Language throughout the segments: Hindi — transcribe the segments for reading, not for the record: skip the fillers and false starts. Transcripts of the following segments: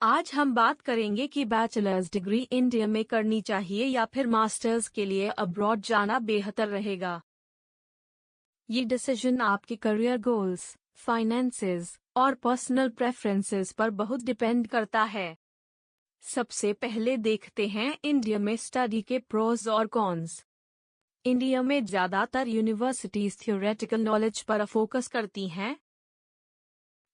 आज हम बात करेंगे कि बैचलर्स डिग्री इंडिया में करनी चाहिए या फिर मास्टर्स के लिए अब्रॉड जाना बेहतर रहेगा। ये डिसीजन आपके करियर गोल्स, फाइनेंसेस और पर्सनल प्रेफरेंसेस पर बहुत डिपेंड करता है। सबसे पहले देखते हैं इंडिया में स्टडी के प्रोज और कॉन्स। इंडिया में ज़्यादातर यूनिवर्सिटीज थ्योरेटिकल नॉलेज पर फोकस करती हैं,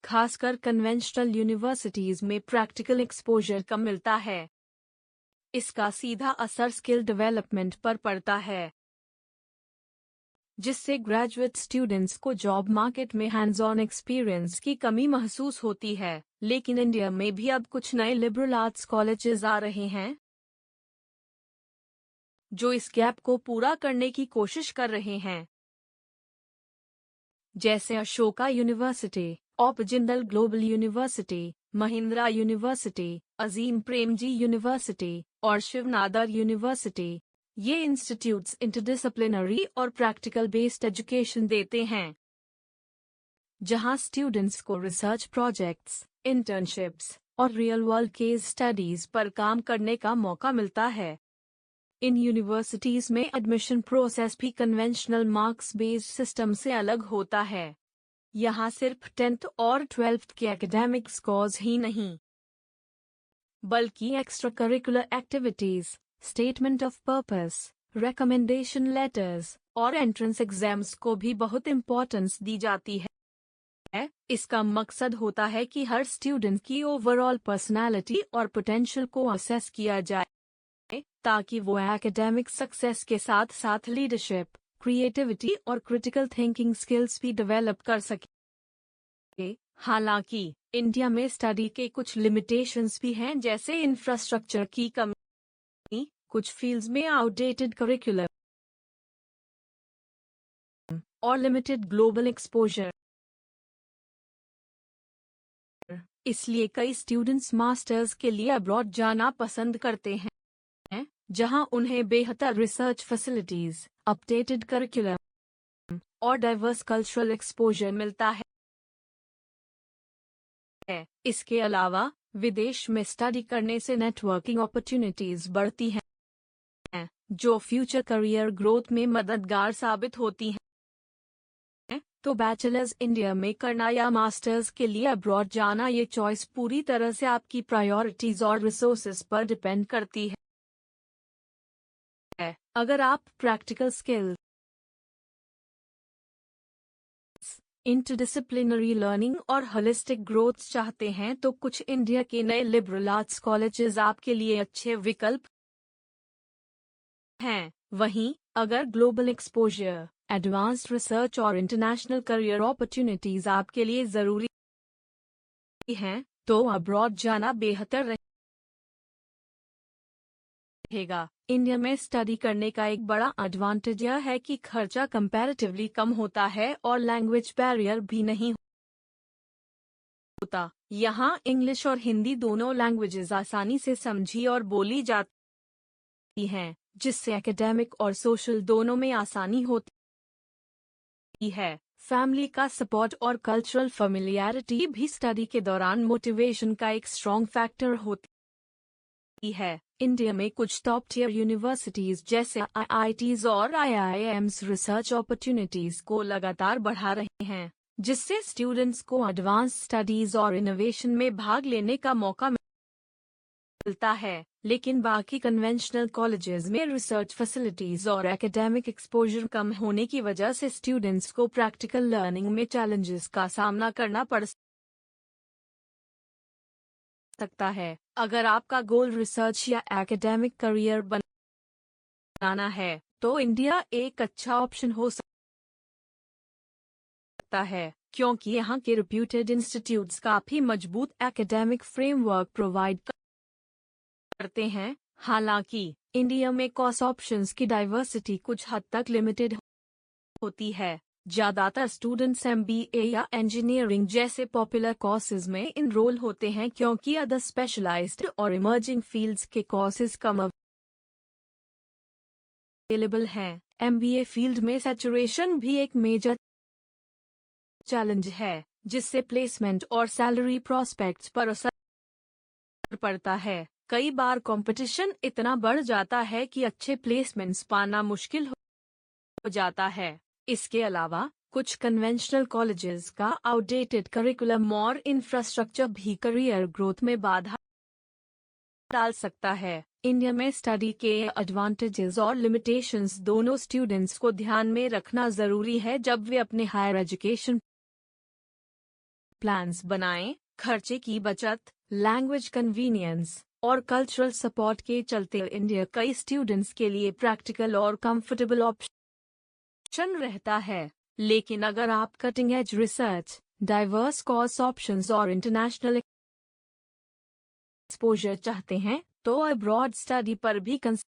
खासकर कन्वेंशनल यूनिवर्सिटीज में प्रैक्टिकल एक्सपोजर कम मिलता है। इसका सीधा असर स्किल डेवलपमेंट पर पड़ता है, जिससे ग्रेजुएट स्टूडेंट्स को जॉब मार्केट में हैंड्स ऑन एक्सपीरियंस की कमी महसूस होती है। लेकिन इंडिया में भी अब कुछ नए लिबरल आर्ट्स कॉलेजेस आ रहे हैं जो इस गैप को पूरा करने की कोशिश कर रहे हैं, जैसे Ashoka university, Jindal global university, Mahindra university, Azim Premji university और शिवनादर यूनिवर्सिटी। ये इंस्टीट्यूट्स इंटरडिसिप्लिनरी और प्रैक्टिकल बेस्ड एजुकेशन देते हैं, जहां स्टूडेंट्स को रिसर्च प्रोजेक्ट्स, इंटर्नशिप्स और रियल वर्ल्ड केस स्टडीज पर काम करने का मौका मिलता है। इन यूनिवर्सिटीज में एडमिशन प्रोसेस भी कन्वेंशनल मार्क्स बेस्ड सिस्टम से अलग होता है। यहाँ सिर्फ 10th और 12th के एकेडमिक स्कोर्स ही नहीं, बल्कि extra curricular activities, statement of purpose, recommendation letters और एंट्रेंस एग्जाम्स को भी बहुत इम्पोर्टेंस दी जाती है। इसका मकसद होता है कि हर स्टूडेंट की ओवरऑल पर्सनालिटी और पोटेंशियल को असेस किया जाए, ताकि वो एकेडमिक सक्सेस के साथ साथ लीडरशिप, क्रिएटिविटी और क्रिटिकल थिंकिंग स्किल्स भी डेवलप कर सके। हालांकि इंडिया में स्टडी के कुछ लिमिटेशंस भी हैं, जैसे इंफ्रास्ट्रक्चर की कमी, कुछ फील्ड्स में आउटडेटेड करिकुलम और लिमिटेड ग्लोबल एक्सपोजर। इसलिए कई स्टूडेंट्स मास्टर्स के लिए अब्रॉड जाना पसंद करते हैं, जहां उन्हें बेहतर रिसर्च फैसिलिटीज, अपडेटेड करिकुलम और डाइवर्स कल्चरल एक्सपोजर मिलता है। इसके अलावा विदेश में स्टडी करने से नेटवर्किंग अपॉर्चुनिटीज बढ़ती हैं, जो फ्यूचर करियर ग्रोथ में मददगार साबित होती हैं। तो बैचलर्स इंडिया में करना या मास्टर्स के लिए अब्रॉड जाना, ये चॉइस पूरी तरह से आपकी प्रायोरिटीज और रिसोर्सेज पर डिपेंड करती है। अगर आप प्रैक्टिकल स्किल, इंटरडिसिप्लिनरी लर्निंग और होलिस्टिक ग्रोथ चाहते हैं तो कुछ इंडिया के नए लिबरल आर्ट्स कॉलेजेस आपके लिए अच्छे विकल्प हैं। वहीं अगर ग्लोबल एक्सपोजर, एडवांस्ड रिसर्च और इंटरनेशनल करियर अपॉर्चुनिटीज आपके लिए जरूरी हैं, तो अब्रॉड जाना बेहतर रहेगा। इंडिया में स्टडी करने का एक बड़ा एडवांटेज यह है कि खर्चा कंपैरेटिवली कम होता है और लैंग्वेज बैरियर भी नहीं होता। यहाँ इंग्लिश और हिंदी दोनों लैंग्वेजेस आसानी से समझी और बोली जाती हैं, जिससे एकेडमिक और सोशल दोनों में आसानी होती है। फैमिली का सपोर्ट और कल्चरल फेमिलियरिटी भी स्टडी के दौरान मोटिवेशन का एक स्ट्रॉन्ग फैक्टर होती है। इंडिया में कुछ टॉप टियर यूनिवर्सिटीज जैसे आईआईटीज और आईआईएम्स रिसर्च अपॉर्चुनिटीज को लगातार बढ़ा रहे हैं, जिससे स्टूडेंट्स को एडवांस स्टडीज और इनोवेशन में भाग लेने का मौका मिलता है। लेकिन बाकी कन्वेंशनल कॉलेजेस में रिसर्च फैसिलिटीज और एकेडमिक एक्सपोजर कम होने की वजह से स्टूडेंट्स को प्रैक्टिकल लर्निंग में चैलेंजेस का सामना करना पड़ सकता है। अगर आपका गोल रिसर्च या एकेडमिक करियर बनाना है, तो इंडिया एक अच्छा ऑप्शन हो सकता है, क्योंकि यहाँ के रिप्यूटेड इंस्टीट्यूट्स काफी मजबूत एकेडमिक फ्रेमवर्क प्रोवाइड करते हैं। हालांकि इंडिया में कोर्स ऑप्शंस की डाइवर्सिटी कुछ हद तक लिमिटेड होती है। ज्यादातर स्टूडेंट्स एमबीए या इंजीनियरिंग जैसे पॉपुलर कोर्सेज में इनरोल होते हैं, क्योंकि अदर स्पेशलाइज्ड और इमर्जिंग फील्ड्स के कोर्सेज कम अवेलेबल हैं। एमबीए फील्ड में सैचुरेशन भी एक मेजर चैलेंज है, जिससे प्लेसमेंट और सैलरी प्रोस्पेक्ट्स पर असर पड़ता है। कई बार कंपटीशन इतना बढ़ जाता है कि अच्छे प्लेसमेंट्स पाना मुश्किल हो जाता है। इसके अलावा कुछ कन्वेंशनल कॉलेजेस का आउटडेटेड करिकुलम और इंफ्रास्ट्रक्चर भी करियर ग्रोथ में बाधा डाल सकता है। इंडिया में स्टडी के एडवांटेजेस और लिमिटेशंस दोनों स्टूडेंट्स को ध्यान में रखना जरूरी है जब वे अपने हायर एजुकेशन प्लान्स बनाएं। खर्चे की बचत, लैंग्वेज कन्वीनियंस और कल्चरल सपोर्ट के चलते इंडिया कई स्टूडेंट्स के लिए प्रैक्टिकल और कंफर्टेबल ऑप्शन रहता है। लेकिन अगर आप cutting edge research, diverse course options और इंटरनेशनल एक्सपोजर चाहते हैं तो अब्रॉड स्टडी पर भी कंसिडर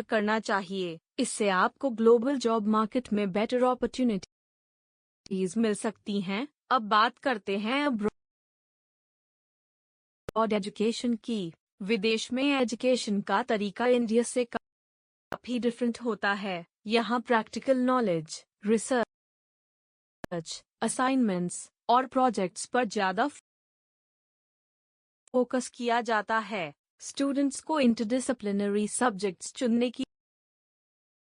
करना चाहिए। इससे आपको ग्लोबल जॉब मार्केट में बेटर अपॉर्चुनिटीज मिल सकती हैं। अब बात करते हैं अब्रॉड एजुकेशन की। विदेश में एजुकेशन का तरीका इंडिया से काफी डिफरेंट होता है। यहाँ प्रैक्टिकल नॉलेज, रिसर्च, असाइनमेंट्स और प्रोजेक्ट्स पर ज्यादा फोकस किया जाता है। स्टूडेंट्स को इंटरडिसिप्लिनरी सब्जेक्ट्स चुनने की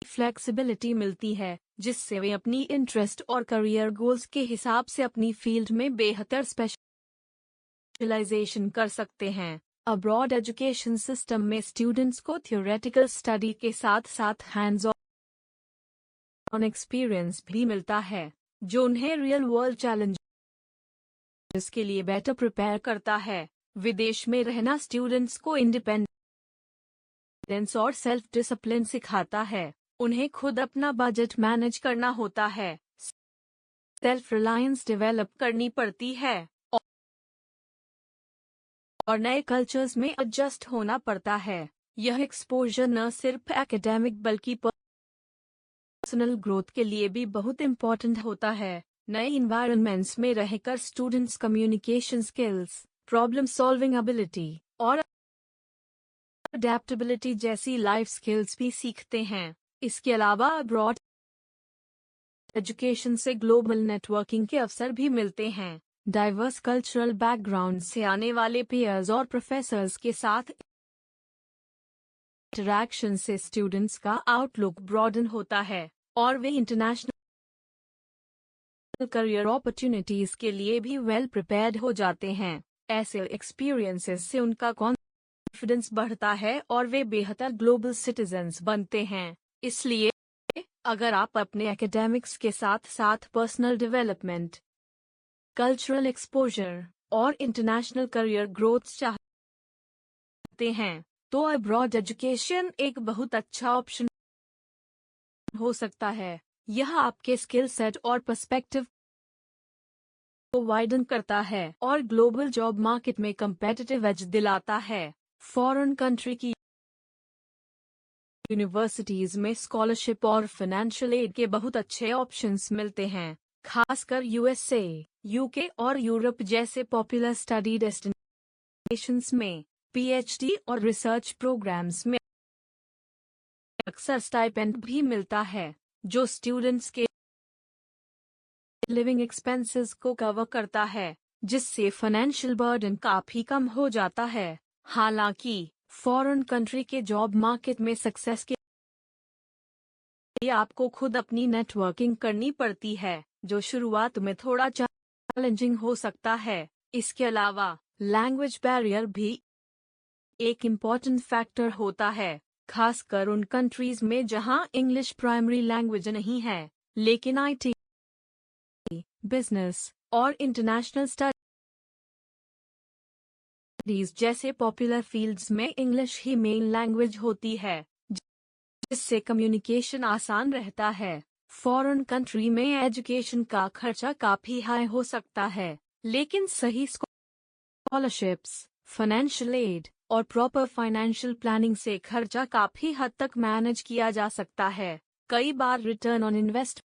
फ्लेक्सिबिलिटी मिलती है, जिससे वे अपनी इंटरेस्ट और करियर गोल्स के हिसाब से अपनी फील्ड में बेहतर स्पेशलाइजेशन कर सकते हैं। अब्रॉड एजुकेशन सिस्टम में स्टूडेंट्स को थ्योरेटिकल स्टडी के साथ साथ हैंड्स ऑन एक्सपीरियंस भी मिलता है, जो उन्हें रियल वर्ल्ड चैलेंजेस के लिए बेटर प्रिपेयर करता है। विदेश में रहना स्टूडेंट्स को इंडिपेंडेंस और सेल्फ डिसिप्लिन सिखाता है। उन्हें खुद अपना बजट मैनेज करना होता है, सेल्फ रिलायंस डेवलप करनी पड़ती है और नए कल्चर्स में एडजस्ट होना पड़ता है। यह एक्सपोजर न सिर्फ एकेडमिक बल्कि पर्सनल ग्रोथ के लिए भी बहुत इम्पोर्टेंट होता है। नए इन्वायरमेंट्स में रहकर students communication skills, problem solving ability और अडेप्टेबिलिटी जैसी लाइफ स्किल्स भी सीखते हैं। इसके अलावा अब्रॉड एजुकेशन से ग्लोबल नेटवर्किंग के अवसर भी मिलते हैं। डाइवर्स कल्चरल बैकग्राउंड से आने वाले पेयर्स और प्रोफेसर्स के साथ इंटरैक्शन से स्टूडेंट्स का आउटलुक ब्रॉडन होता है और वे इंटरनेशनल करियर अपॉर्चुनिटीज के लिए भी वेल प्रिपेयर्ड हो जाते हैं। ऐसे एक्सपीरियंसेस से उनका कॉन्फिडेंस बढ़ता है और वे बेहतर ग्लोबल सिटीजन्स बनते हैं। इसलिए अगर आप अपने एकेडमिक्स के साथ साथ पर्सनल डेवलपमेंट, कल्चरल एक्सपोजर और इंटरनेशनल करियर ग्रोथ चाहते हैं तो अब्रॉड एजुकेशन एक बहुत अच्छा ऑप्शन हो सकता है। यह आपके स्किल सेट और पर्सपेक्टिव को वाइडन करता है और ग्लोबल जॉब मार्केट में कम्पेटिटिव एज दिलाता है। फॉरेन कंट्री की यूनिवर्सिटीज में स्कॉलरशिप और फाइनेंशियल एड के बहुत अच्छे ऑप्शंस मिलते हैं, खासकर यूएसए, यूके और यूरोप जैसे पॉपुलर स्टडी डेस्टिनेशंस में। पीएचडी और रिसर्च प्रोग्राम्स में अक्सर स्टाइपेंड भी मिलता है, जो स्टूडेंट्स के लिविंग एक्सपेंसेस को कवर करता है, जिससे फाइनेंशियल बर्डन काफी कम हो जाता है। हालांकि फॉरेन कंट्री के जॉब मार्केट में सक्सेस के लिए आपको खुद अपनी नेटवर्किंग करनी पड़ती है, जो शुरुआत में थोड़ा चैलेंजिंग हो सकता है। इसके अलावा लैंग्वेज बैरियर भी एक इम्पॉर्टेंट फैक्टर होता है, खासकर उन कंट्रीज में जहां इंग्लिश प्राइमरी लैंग्वेज नहीं है, लेकिन आईटी, बिजनेस और इंटरनेशनल स्टडीज जैसे पॉपुलर फील्ड्स में इंग्लिश ही मेन लैंग्वेज होती है, जिससे कम्युनिकेशन आसान रहता है। फॉरेन कंट्री में एजुकेशन का खर्चा काफी हाई हो सकता है, लेकिन सही स्कॉलरशिप्स, फाइनेंशियल एड और प्रॉपर फाइनेंशियल प्लानिंग से खर्चा काफी हद तक मैनेज किया जा सकता है। कई बार रिटर्न ऑन इन्वेस्टमेंट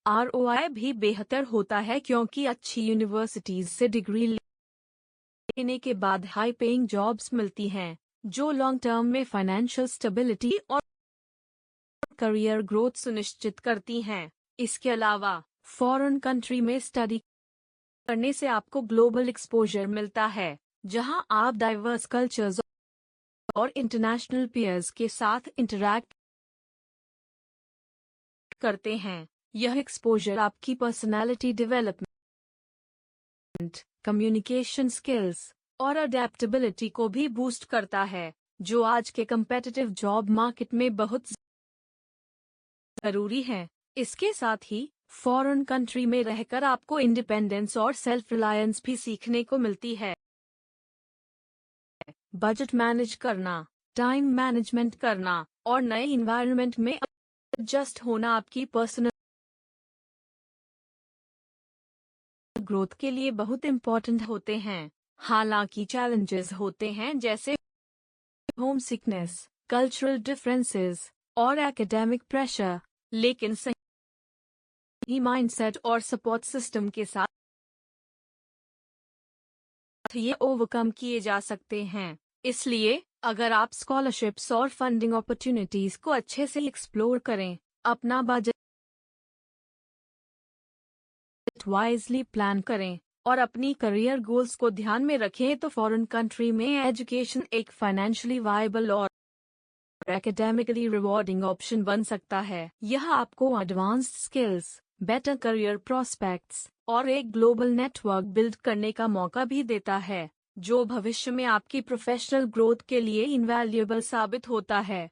आरओआई भी बेहतर होता है, क्योंकि अच्छी यूनिवर्सिटीज से डिग्री लेने के बाद हाई पेइंग जॉब्स मिलती हैं, जो लॉन्ग टर्म में फाइनेंशियल स्टेबिलिटी और करियर ग्रोथ सुनिश्चित करती हैं। इसके अलावा फॉरेन कंट्री में स्टडी करने से आपको ग्लोबल एक्सपोजर मिलता है, जहां आप डाइवर्स कल्चर्स और इंटरनेशनल पीयर्स के साथ इंटरैक्ट करते हैं। यह एक्सपोजर आपकी पर्सनालिटी डेवलपमेंट, कम्युनिकेशन स्किल्स और अडेप्टेबिलिटी को भी बूस्ट करता है, जो आज के कम्पेटिटिव जॉब मार्केट में बहुत जरूरी है। इसके साथ ही फॉरेन कंट्री में रहकर आपको इंडिपेंडेंस और सेल्फ रिलायंस भी सीखने को मिलती है। बजट मैनेज करना, टाइम मैनेजमेंट करना और नए इन्वायरमेंट में एडजस्ट होना आपकी पर्सनल ग्रोथ के लिए बहुत इंपॉर्टेंट होते हैं। हालांकि चैलेंजेस होते हैं, जैसे होम सिकनेस, कल्चरल डिफरेंसेस और एकेडमिक प्रेशर, लेकिन सही माइंडसेट और सपोर्ट सिस्टम के साथ ये ओवरकम किए जा सकते हैं। इसलिए अगर आप स्कॉलरशिप्स और फंडिंग अपॉर्चुनिटीज को अच्छे से एक्सप्लोर करें, अपना बजट वाइजली प्लान करें और अपनी करियर गोल्स को ध्यान में रखें, तो फॉरेन कंट्री में एजुकेशन एक फाइनेंशियली वायबल और एकेडमिकली रिवॉर्डिंग ऑप्शन बन सकता है। यह आपको advanced skills, better career prospects और एक ग्लोबल नेटवर्क बिल्ड करने का मौका भी देता है, जो भविष्य में आपकी प्रोफेशनल ग्रोथ के लिए इनवैल्यूएबल साबित होता है।